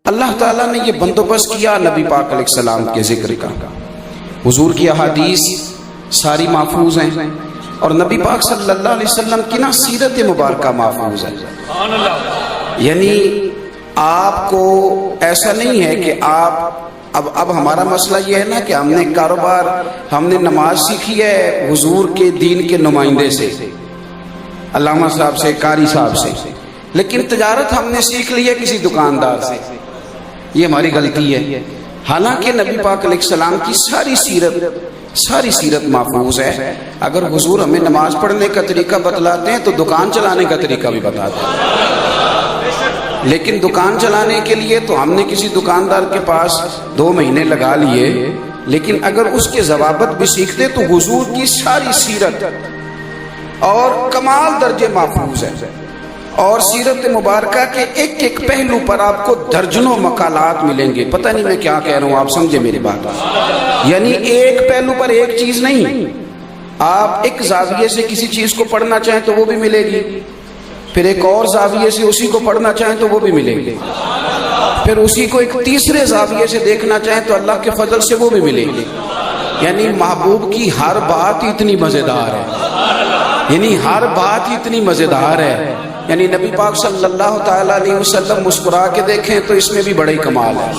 اللہ تعالیٰ نے یہ بندوبست کیا نبی پاک علیہ السلام کے ذکر کا. حضور کی احادیث ساری محفوظ ہیں اور نبی پاک صلی اللہ علیہ وسلم کی نا سیرت مبارکہ محفوظ ہے. یعنی آپ کو ایسا نہیں ہے کہ آپ اب ہمارا مسئلہ یہ ہے نا کہ ہم نے کاروبار، ہم نے نماز سیکھی ہے حضور کے دین کے نمائندے سے، علامہ صاحب سے، قاری صاحب سے، لیکن تجارت ہم نے سیکھ لی ہے کسی دکاندار سے. یہ ہماری غلطی ہے. حالانکہ نبی پاک علیہ السلام کی ساری سیرت محفوظ ہے. اگر حضور ہمیں نماز پڑھنے کا طریقہ بتلاتے ہیں تو دکان چلانے کا طریقہ بھی بتاتے ہیں. لیکن دکان چلانے کے لیے تو ہم نے کسی دکاندار کے پاس 2 مہینے لگا لیے، لیکن اگر اس کے ضوابط بھی سیکھتے تو حضور کی ساری سیرت اور کمال درجے محفوظ ہے. اور سیرت مبارکہ کے ایک ایک پہلو پر آپ کو درجنوں مقالات ملیں گے. پتہ نہیں میں کیا کہہ رہا ہوں، آپ سمجھے میری بات. یعنی ایک پہلو پر ایک چیز نہیں، آپ ایک زاویے سے کسی چیز کو پڑھنا چاہیں تو وہ بھی ملے گی، پھر ایک اور زاویے سے اسی کو پڑھنا چاہیں تو وہ بھی ملے گی، پھر اسی کو ایک تیسرے زاویے سے دیکھنا چاہیں تو اللہ کے فضل سے وہ بھی ملے گی. یعنی محبوب کی ہر بات اتنی مزیدار ہے، یعنی ہر بات اتنی مزیدار ہے. یعنی نبی پاک صلی اللہ تعالیٰ علیہ وسلم مسکرا کے دیکھیں تو اس میں بھی بڑا ہی کمال ہے.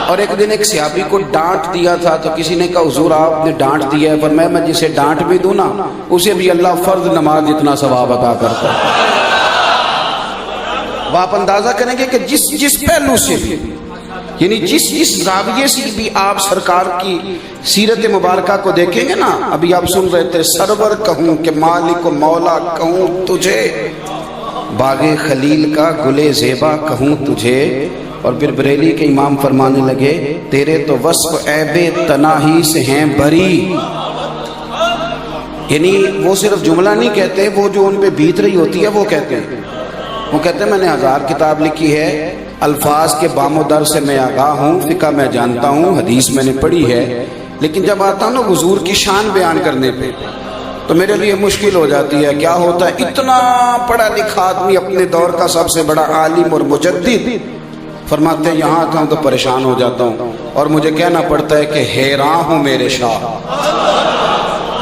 اور ایک دن ایک صحابی کو ڈانٹ دیا تھا تو کسی نے کہا حضور آپ نے ڈانٹ دیا ہے، پر میں جسے ڈانٹ بھی دوں نا اسے بھی اللہ فرض نماز جتنا ثواب عطا کرتا ہے. وہ آپ اندازہ کریں گے کہ جس پہلو سے بھی، یعنی جس زاویے سے بھی آپ سرکار کی سیرت مبارکہ کو دیکھیں گے نا. ابھی آپ سن رہے تھے سرور کہوں کہ مالک و مولا کہوں تجھے، باغ خلیل کا گلے زیبا کہوں تجھے. اور پھر بریلی کے امام فرمانے لگے تیرے تو وصف عیب تناہی سے ہیں بری. یعنی وہ صرف جملہ نہیں کہتے، وہ جو ان پہ بیت رہی ہوتی ہے وہ کہتے ہیں. وہ کہتے ہیں میں نے 1000 کتاب لکھی ہے، الفاظ کے بام و در سے میں آگاہ ہوں، فقہ میں جانتا ہوں، حدیث میں نے پڑھی ہے، لیکن جب آتا ہوں نا حضور کی شان بیان کرنے پہ تو میرے لیے مشکل ہو جاتی ہے. کیا ہوتا ہے اتنا پڑھا لکھا آدمی، اپنے دور کا سب سے بڑا عالم اور مجدد، فرماتے ہیں یہاں آتا ہوں تو پریشان ہو جاتا ہوں اور مجھے کہنا پڑتا ہے کہ حیران ہوں میرے شاہ،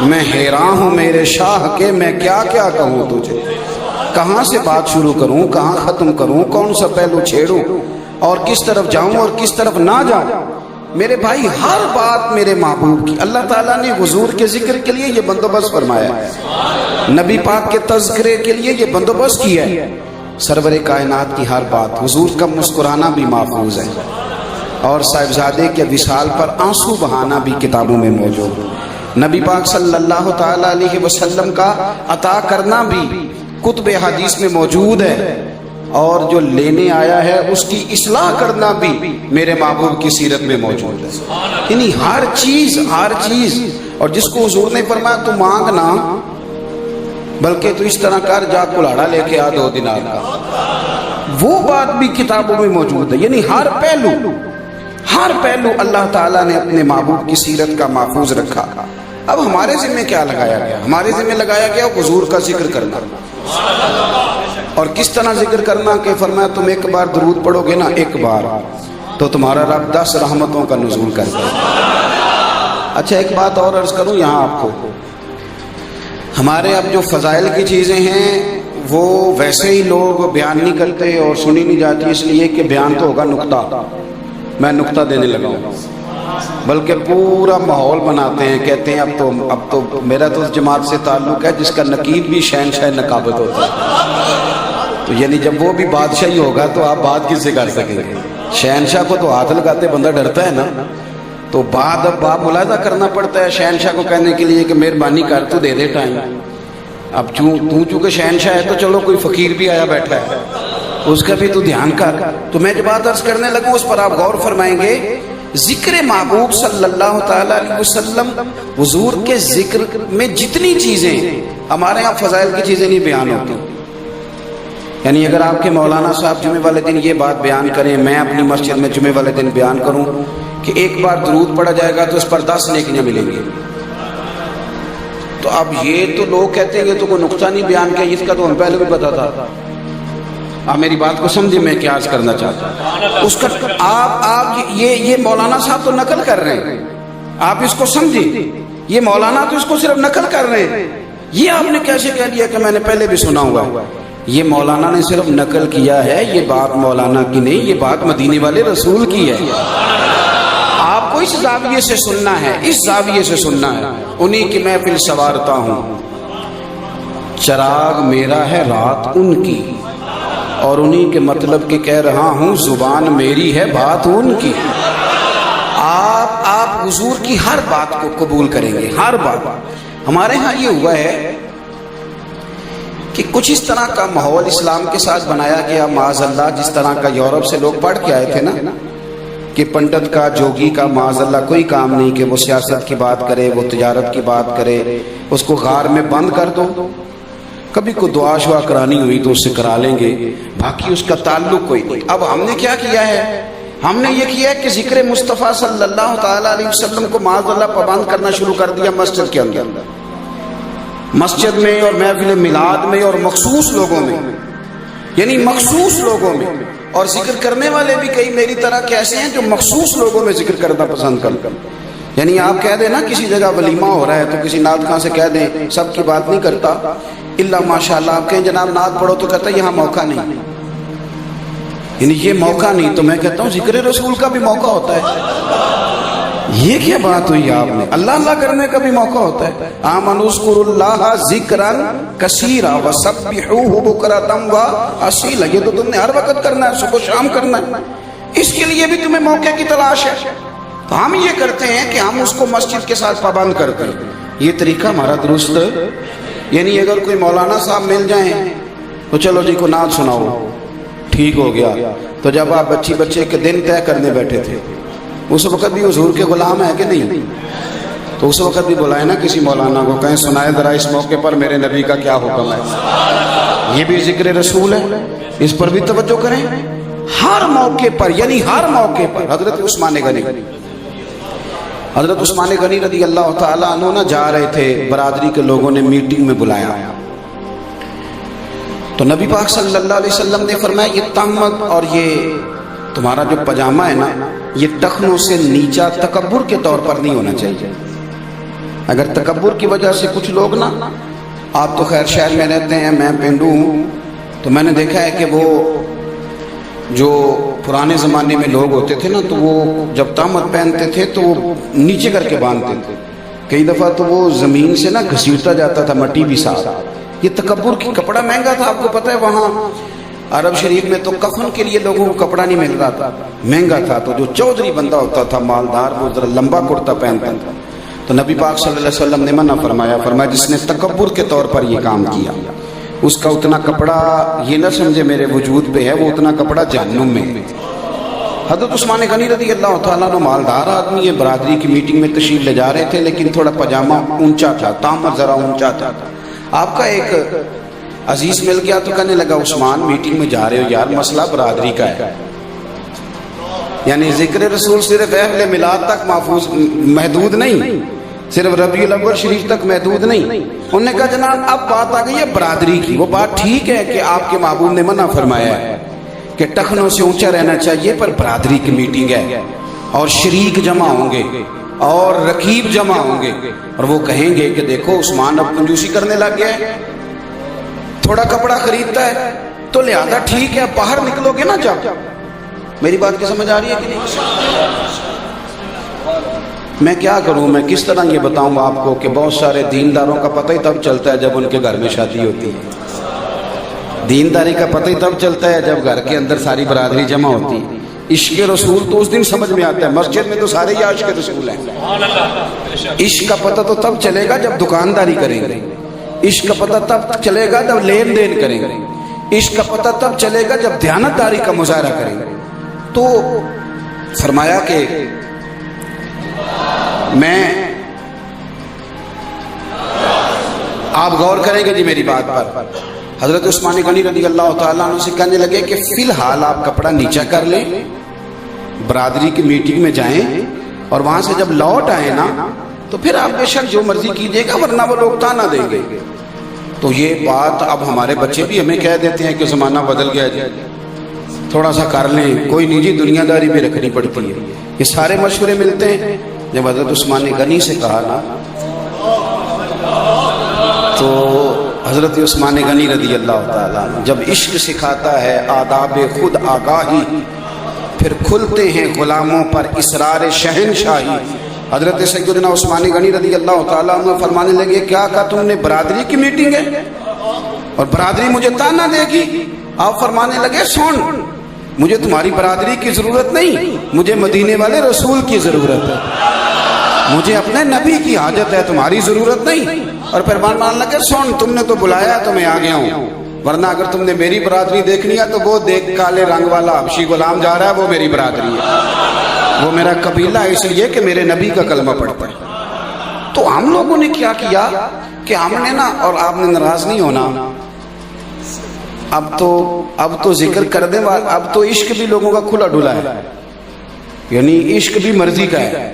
میں حیران ہوں میرے شاہ کہ میں کیا کیا کہوں تجھے، کہاں سے بات شروع کروں، کہاں ختم کروں، کون سا پہلو چھیڑوں اور کس طرف جاؤں اور کس طرف نہ جاؤں. میرے بھائی ہر بات میرے محبوب کی. اللہ تعالیٰ نے حضور کے ذکر کے لیے یہ بندوبست فرمایا ہے، نبی پاک کے تذکرے کے لیے یہ بندوبست کیا ہے. سرور کائنات کی ہر بات، حضور کا مسکرانا بھی محفوظ ہے اور صاحبزادے کے وصال پر آنسو بہانا بھی کتابوں میں موجود ہے. نبی پاک صلی اللہ تعالیٰ علیہ وسلم کا عطا کرنا بھی کتب حدیث میں موجود ہے، اور جو لینے آیا ہے اس کی اصلاح کرنا بھی میرے محبوب کی سیرت میں موجود ہے. یعنی ہر چیز. اور جس کو حضور نے فرمایا تو مانگنا، بلکہ تو اس طرح کر جا کلاڑا لے کے آ 2 دینار کا، وہ بات بھی کتابوں میں موجود ہے. یعنی ہر پہلو اللہ تعالیٰ نے اپنے محبوب کی سیرت کا محفوظ رکھا. اب ہمارے ذمہ کیا لگایا گیا؟ ہمارے ذمہ لگایا گیا حضور کا ذکر کرنا. اور کس طرح ذکر کرنا کہ فرمایا تم ایک بار درود پڑھو گے نا، ایک بار تو تمہارا رب 10 رحمتوں کا نزول کر دے. اچھا ایک بات اور عرض کروں یہاں آپ کو، ہمارے اب جو فضائل کی چیزیں ہیں وہ ویسے ہی لوگ بیان نہیں کرتے اور سنی نہیں جاتی، اس لیے کہ بیان تو ہوگا نقطہ، میں نقطہ دینے لگا ہوں، بلکہ پورا ماحول بناتے ہیں. کہتے ہیں اب تو میرا تو اس جماعت سے تعلق ہے جس کا نقیب بھی شہنشاہ نقابت ہوتا ہے. تو یعنی جب وہ بھی بادشاہی ہوگا تو آپ بات کس سے کر سکیں گے؟ شہنشاہ کو تو ہاتھ لگاتے بندہ ڈرتا ہے نا. تو بعد اب آپ ملاحظہ کرنا پڑتا ہے شہنشاہ کو کہنے کے لیے کہ مہربانی کر تو دے دے ٹائم. اب چونکہ شہنشاہ ہے تو چلو کوئی فقیر بھی آیا بیٹھا ہے اس کا بھی تو دھیان کر. تو میں جو بات عرض کرنے لگوں اس پر آپ غور فرمائیں گے. ذکر محبوب صلی اللہ تعالیٰ علیہ وسلم، حضور کے ذکر میں جتنی چیزیں ہمارے یہاں فضائل کی چیزیں نہیں بیان ہوتی. یعنی اگر آپ کے مولانا صاحب جمعے والے دن یہ بات بیان کریں، میں اپنی مسجد میں جمعے والے دن بیان کروں کہ ایک بار درود پڑھا جائے گا تو اس پر 10 نیکیاں ملیں گی، تو اب یہ تو لوگ کہتے ہیں کہ تو کوئی نقصان نہیں بیان کیا، اس کا تو ہم پہلے بھی پتا تھا. آپ میری بات کو سمجھے میں کیا عرض کرنا چاہتا ہوں. اس کا آپ یہ مولانا صاحب تو نقل کر رہے ہیں, آپ اس کو سمجھیں. یہ مولانا تو اس کو صرف نقل کر رہے ہیں. یہ آپ نے کیسے کہہ دیا کہ میں نے پہلے بھی سنا ہوا ہے؟ یہ مولانا نے صرف نقل کیا ہے, یہ بات مولانا کی نہیں, یہ بات مدینے والے رسول کی ہے. آپ کو اس زاویے سے سننا ہے, اس زاویے سے سننا ہے. انہی کی محفل سوارتا ہوں, چراغ میرا ہے رات ان کی, اور انہی کے مطلب کے کہہ رہا ہوں, زبان میری ہے بات ان کی. آپ حضور کی ہر بات کو قبول کریں گے, ہر بات. ہمارے ہاں یہ ہوا ہے کہ کچھ اس طرح کا ماحول اسلام کے ساتھ بنایا گیا, معاذ اللہ, جس طرح کا یورپ سے لوگ پڑھ کے آئے تھے نا, کہ پنڈت کا, جوگی کا معاذ اللہ کوئی کام نہیں کہ وہ سیاست کی بات کرے, وہ تجارت کی بات کرے, اس کو غار میں بند کر دو, کبھی کو دعا شعا کرانی ہوئی تو اس سے کرا لیں گے, باقی اس کا تعلق کوئی نہیں. اب ہم نے کیا کیا ہے, ہم نے یہ کیا ہے کہ ذکر مصطفیٰ صلی اللہ تعالیٰ علیہ وسلم کو معاذ اللہ پابند کرنا شروع کر دیا مسجد کے اندر, مسجد میں اور محفل میلاد میں اور مخصوص لوگوں میں, یعنی مخصوص لوگوں میں. اور ذکر کرنے والے بھی کئی میری طرح کیسے ہیں جو مخصوص لوگوں میں ذکر کرنا پسند کرتے ہیں. یعنی آپ کہہ دیں نا کسی جگہ ولیمہ ہو رہا ہے تو کسی نعت خواں سے کہہ دیں, سب کی بات نہیں کرتا, اللہ ماشاء اللہ. آپ کہیں جناب نعت پڑھو تو کہتا ہے یہاں موقع نہیں, یعنی یہ موقع نہیں. تو میں کہتا ہوں ذکر رسول کا بھی موقع ہوتا ہے. یہ کیا بات ہوئی آپ نے, اللہ اللہ کرنے کا بھی موقع ہوتا ہے. آمنوا اذکروا اللہ ذکرا کثیرا وسبحوہ بکرۃ واصیلا. یہ تو تم نے ہر وقت کرنا ہے, صبح شام کرنا ہے, اس کے لیے بھی تمہیں موقع کی تلاش ہے. تو ہم یہ کرتے ہیں کہ ہم اس کو مسجد کے ساتھ پابند کرتے ہیں. یہ طریقہ ہمارا درست, یعنی اگر کوئی مولانا صاحب مل جائیں تو چلو جی کو نعت سناؤ, ٹھیک ہو گیا. تو جب آپ بچے کے دن طے کرنے بیٹھے تھے, اس وقت بھی حضور کے غلام ہے کہ نہیں, تو اس وقت بھی بلائے نا کسی مولانا کو, کہیں سنائے ذرا اس موقع پر میرے نبی کا کیا حکم ہے. یہ بھی ذکر رسول ہے, اس پر بھی توجہ کریں. ہر موقع پر, یعنی ہر موقع پر. حضرت عثمان غنی رضی اللہ تعالیٰ عنہ نہ جا رہے تھے, برادری کے لوگوں نے میٹنگ میں بلایا, تو نبی پاک صلی اللہ علیہ وسلم نے فرمایا یہ تہمت اور یہ تمہارا جو پاجامہ ہے نا, یہ ٹخنوں سے نیچا تکبر کے طور پر نہیں ہونا چاہیے. اگر تکبر کی وجہ سے کچھ لوگ نا, آپ تو خیر شہر میں رہتے ہیں, میں پینڈو ہوں, تو میں نے دیکھا ہے کہ وہ جو پرانے زمانے میں لوگ ہوتے تھے نا, تو وہ جب تہمت پہنتے تھے تو وہ نیچے کر کے باندھتے تھے. کئی دفعہ تو وہ زمین سے نا گھسیٹتا جاتا تھا, مٹی بھی ساتھ. یہ تکبر کی, کپڑا مہنگا تھا, آپ کو پتہ ہے وہاں عرب شریف میں تو کفن کے لیے لوگوں کو کپڑا نہیں مل رہا تھا, مہنگا تھا. تو جو چودھری بندہ ہوتا تھا مالدار, وہ ذرا لمبا کرتا پہنتا تھا. تو نبی پاک صلی اللہ علیہ وسلم نے منع فرمایا, جس نے تکبر کے طور پر یہ کام کیا اس کا اتنا کپڑا یہ نہ سمجھے میرے وجود پہ ہے, وہ اتنا کپڑا جہنم میں. حضرت عثمان غنی رضی اللہ تعالیٰ عنہ مالدار آدمی ہے, برادری کی میٹنگ میں تشریف لے جا رہے تھے, لیکن تھوڑا پاجامہ اونچا تھا, تامر ذرا اونچا تھا. آپ کا ایک عزیز مل گیا تو کہنے لگا عثمان میٹنگ میں جا رہے ہو یار, مسئلہ برادری کا ہے. یعنی ذکر رسول صرف اہل میلاد تک محدود نہیں, صرف ربیع الاول شریف تک محدود نہیں. انہوں نے کہا جناب اب بات آ گئی ہے برادری کی. وہ بات ٹھیک ہے کہ آپ کے محبوب نے منع فرمایا ہے کہ ٹخنوں سے اونچا رہنا چاہیے, پر برادری کی میٹنگ ہے اور شریک جمع ہوں گے اور رقیب جمع ہوں گے, اور وہ کہیں گے کہ دیکھو عثمان اب کنجوسی کرنے لگ گیا ہے, تھوڑا کپڑا خریدتا ہے, تو لہذا ٹھیک ہے باہر نکلو گے نا جب. میری بات کی سمجھ آ رہی ہے کہ نہیں؟ میں کیا کروں, میں کس طرح یہ بتاؤں آپ کو کہ بہت سارے دینداروں کا پتہ ہی تب چلتا ہے جب ان کے گھر میں شادی ہوتی ہے. دینداری کا پتہ ہی تب چلتا ہے جب گھر کے اندر ساری برادری جمع ہوتی ہے. عشق رسول تو اس دن سمجھ میں آتا ہے, مسجد میں تو سارے ہی عاشق رسول ہیں. عشق کا پتہ تو تب چلے گا جب دکانداری کریں گے, عشق کا پتہ تب چلے گا جب لین دین کریں گے, عشق کا پتہ تب چلے گا جب دیانتداری کا مظاہرہ کریں گے. تو فرمایا کہ میں, آپ غور کریں گے جی میری بات پر. حضرت عثمان غنی رضی اللہ تعالیٰ عنہ سے کہنے لگے کہ فی الحال آپ کپڑا نیچا کر لیں, برادری کی میٹنگ میں جائیں, اور وہاں سے جب لوٹ آئے نا تو پھر آپ بے شک جو مرضی کیجیے گا, ورنہ وہ لوگ تانا دیں گے. تو یہ بات اب ہمارے بچے بھی ہمیں کہہ دیتے ہیں کہ زمانہ بدل گیا جی، تھوڑا سا کر لیں، کوئی نجی دنیا داری بھی رکھنی پڑتی ہے۔ یہ سارے مشورے ملتے ہیں۔ جب حضرت عثمان غنی سے کہا نا تو حضرت عثمان غنی رضی اللہ تعالیٰ عنہ جب عشق سکھاتا ہے آداب خود آگاہی، پھر کھلتے ہیں غلاموں پر اسرار شہنشاہی۔ حضرت سیدنا عثمان غنی رضی اللہ تعالیٰ عنہ فرمانے لگے کیا کہا تم نے برادری کی میٹنگ ہے اور برادری مجھے تانا دے گی؟ آپ فرمانے لگے سن، مجھے تمہاری برادری کی ضرورت نہیں، مجھے مدینے والے رسول کی ضرورت ہے، مجھے اپنے نبی کی حاجت ہے، تمہاری ضرورت نہیں۔ اور پھر مان لگے سن، تم نے تو بلایا تو میں آ گیا ہوں، ورنہ اگر تم نے میری برادری دیکھنی ہے تو وہ دیکھ کالے رنگ والا حبشی غلام جا رہا ہے، وہ میری برادری ہے، وہ میرا قبیلہ ہے، اس لیے کہ میرے نبی کا کلمہ پڑھتا ہے۔ تو ہم لوگوں نے کیا کیا کہ ہم نے نا، اور آپ نے ناراض نہیں ہونا، اب تو ذکر کر دیں، اب تو عشق بھی لوگوں کا کھلا ڈھلا ہے، یعنی عشق بھی مرضی کا ہے،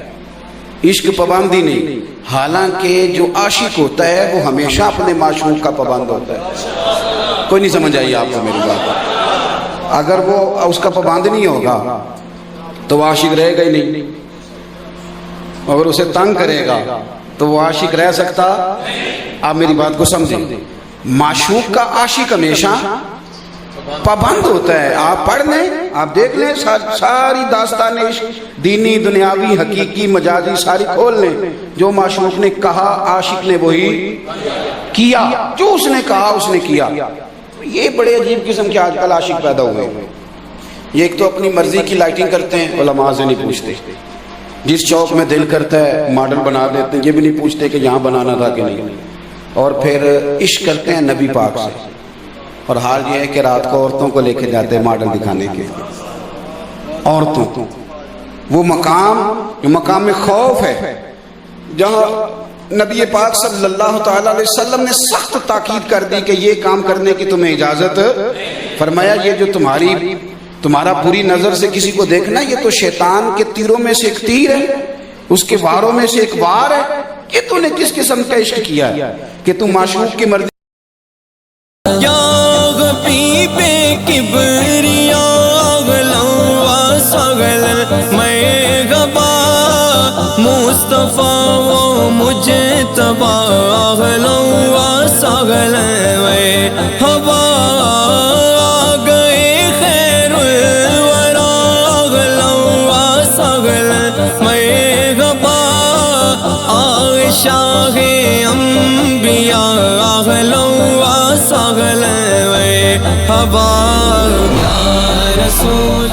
عشق پابندی نہیں۔ حالانکہ جو عاشق ہوتا ہے وہ ہمیشہ اپنے معشوق کا پابند ہوتا ہے۔ کوئی نہیں سمجھ آئی آپ کو میری بات؟ اگر وہ اس کا پابند نہیں ہوگا تو وہ عاشق رہے گا ہی نہیں، اگر اسے تنگ کرے گا تو وہ عاشق رہ سکتا؟ آپ میری بات کو سمجھیں، معشوق کا عاشق ہمیشہ پابند ہوتا ہے۔ آپ پڑھ لیں، آپ دیکھ لیں، ساری داستان عشق، دینی دنیاوی حقیقی مجازی ساری کھول لیں، جو معشوق نے کہا عاشق نے وہی کیا، جو اس نے کہا اس نے کیا۔ یہ بڑے عجیب قسم کے آج کل عاشق پیدا ہوئے ہیں۔ یہ ایک تو اپنی مرضی کی لائٹنگ کرتے ہیں، علماء سے نہیں پوچھتے، جس چوک میں دل کرتا ہے ماڈل بنا دیتے ہیں، یہ بھی نہیں پوچھتے کہ یہاں بنانا تھا کہ نہیں، اور پھر عشق کرتے ہیں نبی پاک سے۔ اور حال یہ ہے کہ رات کو عورتوں کو لے کے جاتے ہیں ماڈل دکھانے کے، عورتوں، وہ مقام جو مقام میں خوف ہے، جہاں نبی پاک صلی اللہ تعالیٰ علیہ وسلم نے سخت تاکید کر دی کہ یہ کام کرنے کی تمہیں اجازت، فرمایا یہ جو تمہارا بری نظر سے کسی کو دیکھنا، یہ تو شیطان کے تیروں میں سے ایک تیر ہے، اس کے واروں میں سے ایک وار ہے۔ کہ تو نے کس قسم کا عشق کیا ہے کہ تم معشوق کی مرضی کبریا غلوا سگل میں غبا مصطفیٰ وہ مجھے تباہ غلوا سگل میں ہوا گئے خیر الورا غلوا سگل میں غبا شاہ انبیاء غلوا سگل ہوا یا رسول